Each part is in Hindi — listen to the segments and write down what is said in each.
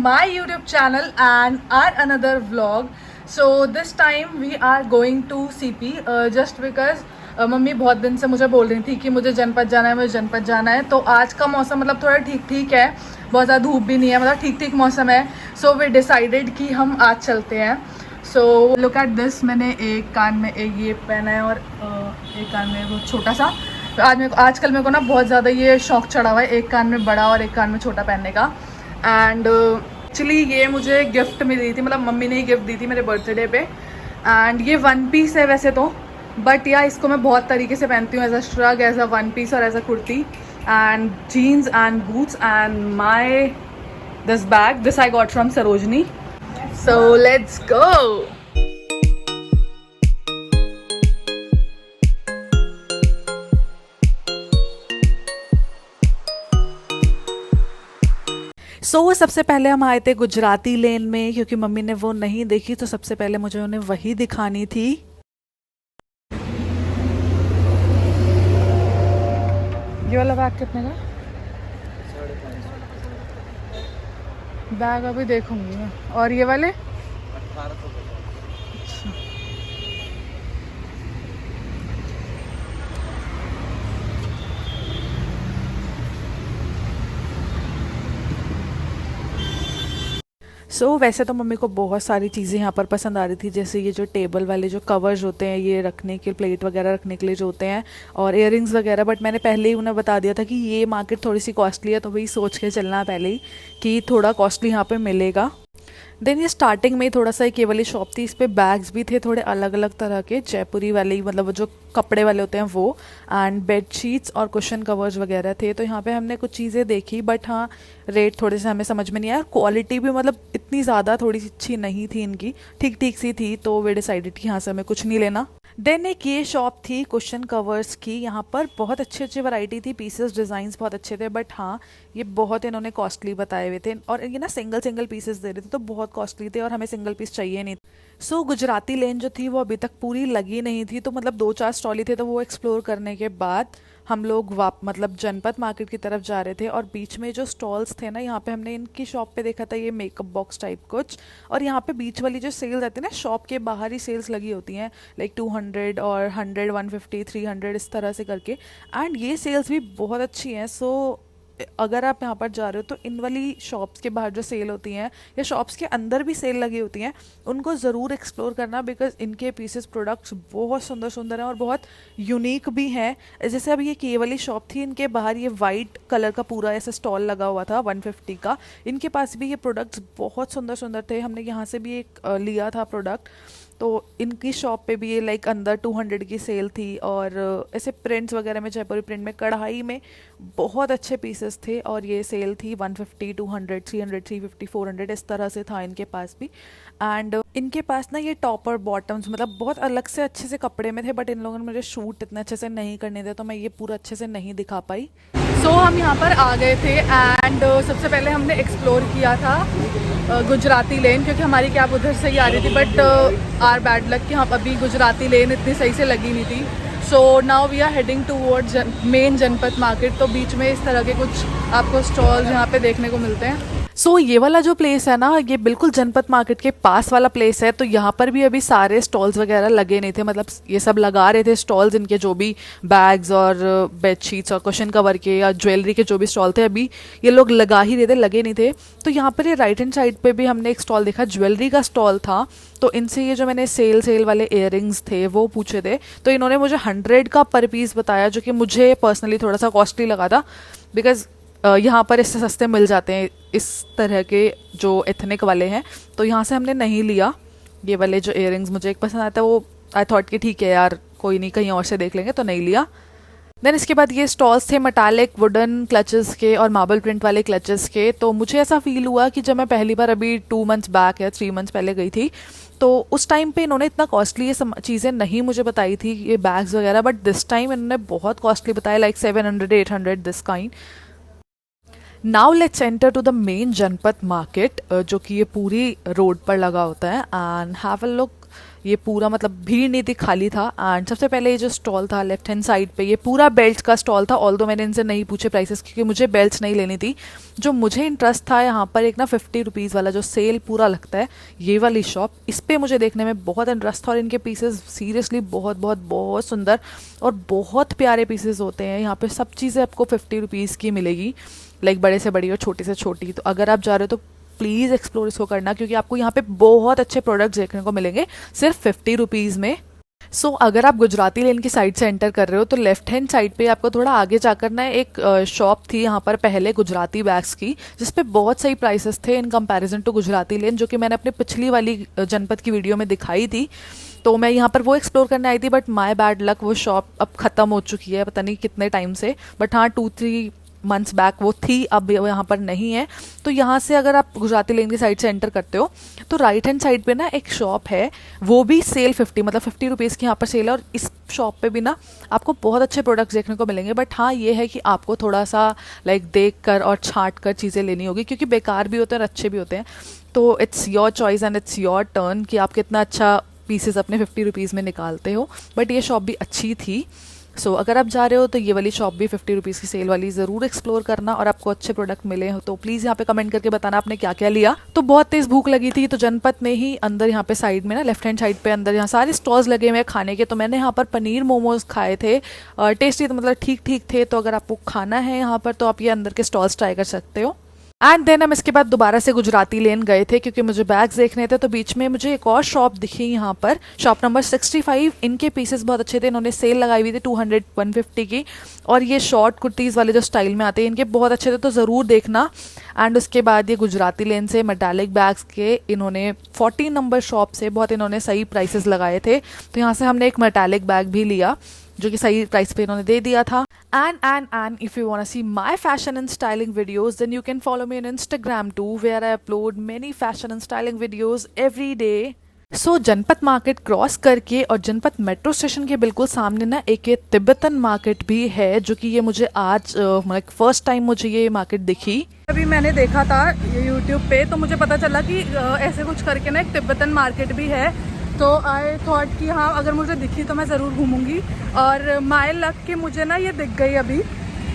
my YouTube channel and our another vlog. So this time we are going to CP just because mummy बहुत दिन से मुझे बोल रही थी कि मुझे जनपद जाना है, मुझे जनपद जाना है. तो आज का मौसम मतलब थोड़ा ठीक ठीक है, बहुत ज़्यादा धूप भी नहीं है, मतलब ठीक ठीक मौसम है. सो वी डिसाइडेड कि हम आज चलते हैं. सो लुक एट दिस, मैंने एक कान में एक ये पहना है और एक कान में वो छोटा सा. आजकल मेरे को ना बहुत ज़्यादा ये शौक चढ़ा हुआ है एक कान में बड़ा और एक कान में छोटा पहनने का. एंड एक्चुअली ये मुझे गिफ्ट मिली थी, मतलब मम्मी ने ही गिफ्ट दी थी मेरे बर्थडे पे. एंड ये वन पीस है वैसे तो, बट या इसको मैं बहुत तरीके से पहनती हूँ, as a shrug, as a one piece or as a kurti and jeans and boots. And my this bag, this I got from Sarojini. So let's go. सबसे पहले हम आए थे गुजराती लेन में, क्योंकि मम्मी ने वो नहीं देखी तो सबसे पहले मुझे उन्हें वही दिखानी थी. ये वाला बैग कितने का? बैग अभी देखूंगी मैं. और ये वाले 1800. वैसे तो मम्मी को बहुत सारी चीज़ें यहाँ पर पसंद आ रही थी, जैसे ये जो टेबल वाले जो कवर्स होते हैं, ये रखने के प्लेट वगैरह रखने के लिए जो होते हैं, और इयररिंग्स वगैरह. बट मैंने पहले ही उन्हें बता दिया था कि ये मार्केट थोड़ी सी कॉस्टली है, तो वही सोच के चलना पहले ही कि थोड़ा कॉस्टली यहाँ पे मिलेगा. देन ये स्टार्टिंग में ही थोड़ा सा एक ये वाली शॉप थी, इस पर बैग्स भी थे थोड़े अलग अलग तरह के, जयपुरी वाले, मतलब जो कपड़े वाले होते हैं वो, एंड बेड शीट्स और कुशन कवर्स वगैरह थे. तो यहाँ पे हमने कुछ चीज़ें देखी, बट हाँ रेट थोड़े से हमें समझ में नहीं आया. क्वालिटी भी मतलब इतनी ज़्यादा थोड़ी सी अच्छी नहीं थी इनकी, ठीक ठीक सी थी. तो वे डिसाइडेड कि यहाँ से हमें कुछ नहीं लेना. देन एक ये शॉप थी कुशन कवर्स की, यहाँ पर बहुत अच्छी अच्छी वैरायटी थी, पीसेस डिज़ाइंस बहुत अच्छे थे. बट हाँ ये बहुत इन्होंने कॉस्टली बताए हुए थे, और ये ना सिंगल सिंगल पीसेस दे रहे थे, तो बहुत कॉस्टली थे और हमें सिंगल पीस चाहिए नहीं. गुजराती लेन जो थी वो अभी तक पूरी लगी नहीं थी, तो मतलब 2-4 स्टॉल ही थे, तो वो एक्सप्लोर करने के बाद हम लोग मतलब जनपद मार्केट की तरफ जा रहे थे. और बीच में जो स्टॉल्स थे ना, यहाँ पे हमने इनकी शॉप पे देखा था ये मेकअप बॉक्स टाइप कुछ, और यहाँ पे बीच वाली जो सेल्स रहती है ना, शॉप के बाहर ही सेल्स लगी होती हैं, लाइक 200 और 100, 150, 300 इस तरह से करके. एंड ये सेल्स भी बहुत अच्छी हैं. अगर आप यहाँ पर जा रहे हो तो इन वाली शॉप्स के बाहर जो सेल होती हैं, या शॉप्स के अंदर भी सेल लगी होती हैं, उनको ज़रूर एक्सप्लोर करना, बिकॉज इनके पीसेस प्रोडक्ट्स बहुत सुंदर सुंदर हैं और बहुत यूनिक भी हैं. जैसे अभी ये वाली शॉप थी, इनके बाहर ये वाइट कलर का पूरा ऐसा स्टॉल लगा हुआ था 150 का. इनके पास भी ये प्रोडक्ट्स बहुत सुंदर सुंदर थे. हमने यहाँ से भी एक लिया था प्रोडक्ट. तो इनकी शॉप पे भी ये लाइक अंदर 200 की सेल थी, और ऐसे प्रिंट्स वगैरह में, जयपुरी प्रिंट में, कढ़ाई में बहुत अच्छे पीसेस थे, और ये सेल थी 150, 200, 300, 350, 400 इस तरह से था इनके पास भी. एंड इनके पास ना ये टॉप और बॉटम्स मतलब बहुत अलग से अच्छे से कपड़े में थे, बट इन लोगों ने मुझे शूट इतने अच्छे से नहीं करने दिया, तो मैं ये पूरा अच्छे से नहीं दिखा पाई. हम यहाँ पर आ गए थे, एंड सबसे पहले हमने एक्सप्लोर किया था गुजराती लेन, क्योंकि हमारी कैब उधर से ही आ रही थी. बट आर बैड लक कि हम अभी गुजराती लेन इतनी सही से लगी नहीं थी. So now we are heading towards main Janpath market. तो बीच में इस तरह के कुछ आपको स्टॉल्स यहाँ पे देखने को मिलते हैं. ये वाला जो प्लेस है ना, ये बिल्कुल जनपद मार्केट के पास वाला प्लेस है. तो यहाँ पर भी अभी सारे स्टॉल्स वगैरह लगे नहीं थे, मतलब ये सब लगा रहे थे स्टॉल्स, इनके जो भी बैग्स और बेडशीट्स और कुशन कवर के या ज्वेलरी के जो भी स्टॉल थे, अभी ये लोग लगा ही रहे थे, लगे नहीं थे. तो यहाँ पर ये राइट हैंड साइड पे भी हमने एक स्टॉल देखा, ज्वेलरी का स्टॉल था. तो इनसे ये जो मैंने सेल वाले इयररिंग्स थे वो पूछे थे, तो इन्होंने मुझे 100 का पर पीस बताया, जो कि मुझे पर्सनली थोड़ा सा कॉस्टली लगा था, बिकॉज यहाँ पर इससे सस्ते मिल जाते हैं इस तरह के जो एथनिक वाले हैं. तो यहाँ से हमने नहीं लिया. ये वाले जो इयररिंग्स मुझे एक पसंद आता है, वो आई थॉट कि ठीक है यार, कोई नहीं, कहीं और से देख लेंगे, तो नहीं लिया. देन इसके बाद ये स्टॉल्स थे मेटालिक वुडन क्लचेस के और मार्बल प्रिंट वाले क्लचेस के. तो मुझे ऐसा फील हुआ कि जब मैं पहली बार अभी 2 मंथ्स बैक या 3 मंथ्स पहले गई थी, तो उस टाइम पे इन्होंने इतना कॉस्टली ये चीज़ें नहीं मुझे बताई थी, ये बैग्स वगैरह. बट दिस टाइम इन्होंने बहुत कॉस्टली बताया, like 700, 800 this kind. Now let's enter to the main Janpath market, जो कि ये पूरी रोड पर लगा होता है, एंड हैव अ लुक ये पूरा मतलब भीड़ नहीं थी, खाली था। एंड सबसे पहले ये जो स्टॉल था लेफ्ट हैंड साइड पे, ये पूरा बेल्ट का स्टॉल था। ऑल्दो मैंने इनसे नहीं पूछे प्राइसेस क्योंकि मुझे बेल्ट्स नहीं लेनी थी। जो मुझे इंटरेस्ट था यहाँ पर एक ना 50 रुपीज़ वाला जो सेल पूरा लगता है, ये वाली शॉप, इस पर मुझे देखने में बहुत इंटरेस्ट था। और इनके पीसेस सीरियसली बहुत बहुत बहुत सुंदर और बहुत प्यारे पीसेस होते हैं। यहाँ पे सब चीज़ें आपको 50 रुपीज़ की मिलेगी, लाइक बड़े से बड़ी और छोटी से छोटी। तो अगर आप जा रहे हो तो प्लीज़ एक्सप्लोर इसको करना, क्योंकि आपको यहाँ पे बहुत अच्छे प्रोडक्ट्स देखने को मिलेंगे सिर्फ 50 रुपीज़ में। अगर आप गुजराती लेन की साइड से एंटर कर रहे हो तो लेफ्ट हैंड साइड पे आपको थोड़ा आगे जाकर ना एक शॉप थी यहाँ पर पहले गुजराती बैग्स की, जिसपे बहुत सही प्राइसेस थे इन कंपैरिजन टू गुजराती लेन, जो कि मैंने अपने पिछली वाली जनपद की वीडियो में दिखाई थी। तो मैं यहाँ पर वो एक्सप्लोर करने आई थी, बट माय बैड लक वो शॉप अब ख़त्म हो चुकी है, पता नहीं कितने टाइम से। बट हाँ 2-3 मंथ्स बैक वो थी, अब वो यहाँ पर नहीं है। तो यहाँ से अगर आप गुजराती लेन की साइड से एंटर करते हो तो राइट हैंड साइड पे ना एक शॉप है, वो भी सेल 50 मतलब 50 रुपीज़ की यहाँ पर सेल है। और इस शॉप पे भी ना आपको बहुत अच्छे प्रोडक्ट्स देखने को मिलेंगे। बट हाँ ये है कि आपको थोड़ा सा लाइक देख कर और छांट कर चीज़ें लेनी होगी, क्योंकि बेकार भी होते हैं और अच्छे भी होते हैं। तो it's your choice and it's your turn कि आप कितना अच्छा पीसेस अपने 50 रुपीज़ में निकालते हो। बट ये शॉप भी अच्छी थी। अगर आप जा रहे हो तो ये वाली शॉप भी 50 रुपीज़ की सेल वाली ज़रूर एक्सप्लोर करना, और आपको अच्छे प्रोडक्ट मिले हो तो प्लीज़ यहाँ पे कमेंट करके बताना आपने क्या क्या लिया। तो बहुत तेज़ भूख लगी थी, तो जनपद में ही अंदर यहाँ पे साइड में ना लेफ्ट हैंड साइड पे अंदर यहाँ सारे स्टॉल्स लगे हुए हैं खाने के। तो मैंने यहाँ पर पनीर मोमोज खाए थे, टेस्टी तो मतलब ठीक ठीक थे। तो अगर आपको खाना है यहाँ पर तो आप ये अंदर के स्टॉल्स ट्राई कर सकते हो। एंड देन हम इसके बाद दोबारा से गुजराती लेन गए थे क्योंकि मुझे बैग्स देखने थे। तो बीच में मुझे एक और शॉप दिखी यहाँ पर, शॉप नंबर 65। इनके पीसेस बहुत अच्छे थे, इन्होंने सेल लगाई हुई थी 200-150 की। और ये शॉर्ट कुर्तीज़ वाले जो स्टाइल में आते हैं इनके बहुत अच्छे थे, तो ज़रूर देखना। एंड उसके बाद ये गुजराती लेन से मेटालिक बैग्स के इन्होंने 14 नंबर शॉप से बहुत इन्होंने सही प्राइसेस लगाए थे। तो यहाँ से हमने एक मेटालिक बैग भी लिया जो कि सही प्राइस पे इन्होंने दे दिया था। And if you want to see my fashion and styling videos, then you can follow me on Instagram too, where I upload many fashion and styling videos every day. जनपद मार्केट क्रॉस करके और जनपद मेट्रो स्टेशन के बिल्कुल सामने ना एक ये तिब्बतन मार्केट भी है, जो कि ये मुझे आज मतलब फर्स्ट टाइम मुझे ये मार्केट दिखी। अभी मैंने देखा था ये यूट्यूब पे, तो मुझे पता चला कि ऐसे कुछ करके ना एक तिब्बतन मार्केट भी है। तो आई थॉट कि हाँ अगर मुझे दिखी तो मैं ज़रूर घूमूंगी, और माय लक कि मुझे ना ये दिख गई अभी।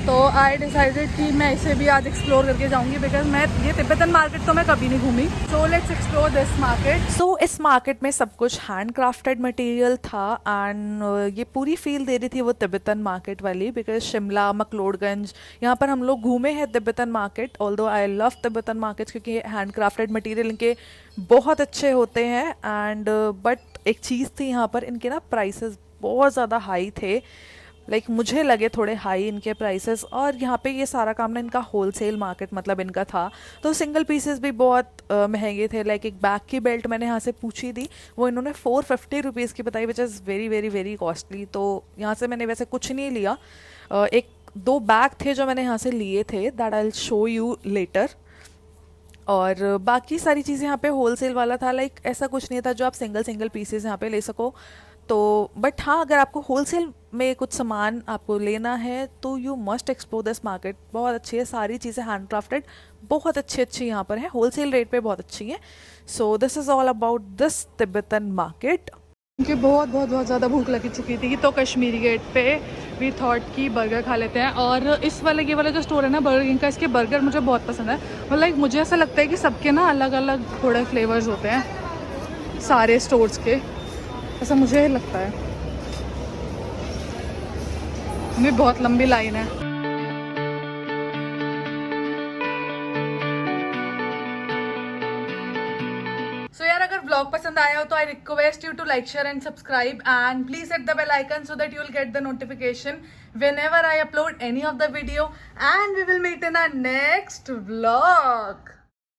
तो आई डिसाइडेड कि मैं इसे भी आज एक्सप्लोर करके जाऊंगी, बिकॉज मैं ये तिब्बतन मार्केट तो मैं कभी नहीं घूमी। So let's explore this market. इस मार्केट में सब कुछ हैंड क्राफ्टेड मटेरियल था, एंड ये पूरी फील दे रही थी वो तिब्बतन मार्केट वाली, बिकॉज शिमला मकलोडगंज यहाँ पर हम लोग घूमे हैं Tibetan market. Although I love Tibetan markets क्योंकि हैंड क्राफ्टेड मटेरियल इनके बहुत अच्छे होते हैं। एंड बट एक चीज़ थी यहाँ पर, इनके ना प्राइसेस बहुत ज़्यादा हाई थे, लाइक मुझे लगे थोड़े हाई इनके प्राइसेस। और यहाँ पे ये सारा काम ना इनका होलसेल मार्केट मतलब इनका था, तो सिंगल पीसेस भी बहुत महंगे थे। लाइक एक बैग की बेल्ट मैंने यहाँ से पूछी थी, वो इन्होंने 450 रुपीज़ की बताई, which is very very very costly. तो यहाँ से मैंने वैसे कुछ नहीं लिया, एक दो बैग थे जो मैंने यहाँ से लिए थे, that I will show you later. और बाकी सारी चीज़ें यहाँ पे होलसेल वाला था, लाइक ऐसा कुछ नहीं था जो आप सिंगल सिंगल पीसेस यहाँ पे ले सको। तो बट हाँ अगर आपको होलसेल में कुछ सामान आपको लेना है तो you must explore this market. बहुत अच्छी है, सारी चीज़ें हैंड क्राफ्टेड बहुत अच्छी अच्छी यहाँ पर हैं, होलसेल रेट पे बहुत अच्छी हैं। So this is all about this Tibetan market. क्योंकि बहुत बहुत बहुत ज़्यादा भूख लगी चुकी थी, तो कश्मीरी गेट पे वी थॉट की बर्गर खा लेते हैं। और इस वाले ये वाला जो स्टोर है ना बर्गर किंग का, इसके बर्गर मुझे बहुत पसंद है। मतलब मुझे ऐसा लगता है कि सबके ना अलग अलग थोड़े फ्लेवर्स होते हैं सारे स्टोर्स के, ऐसा मुझे लगता है। हमें बहुत लंबी लाइन है। यार अगर व्लॉग पसंद आया हो तो I request you to like share and subscribe, and please hit the bell icon so that you will get the notification whenever I upload any of the video, and we will meet in our next vlog.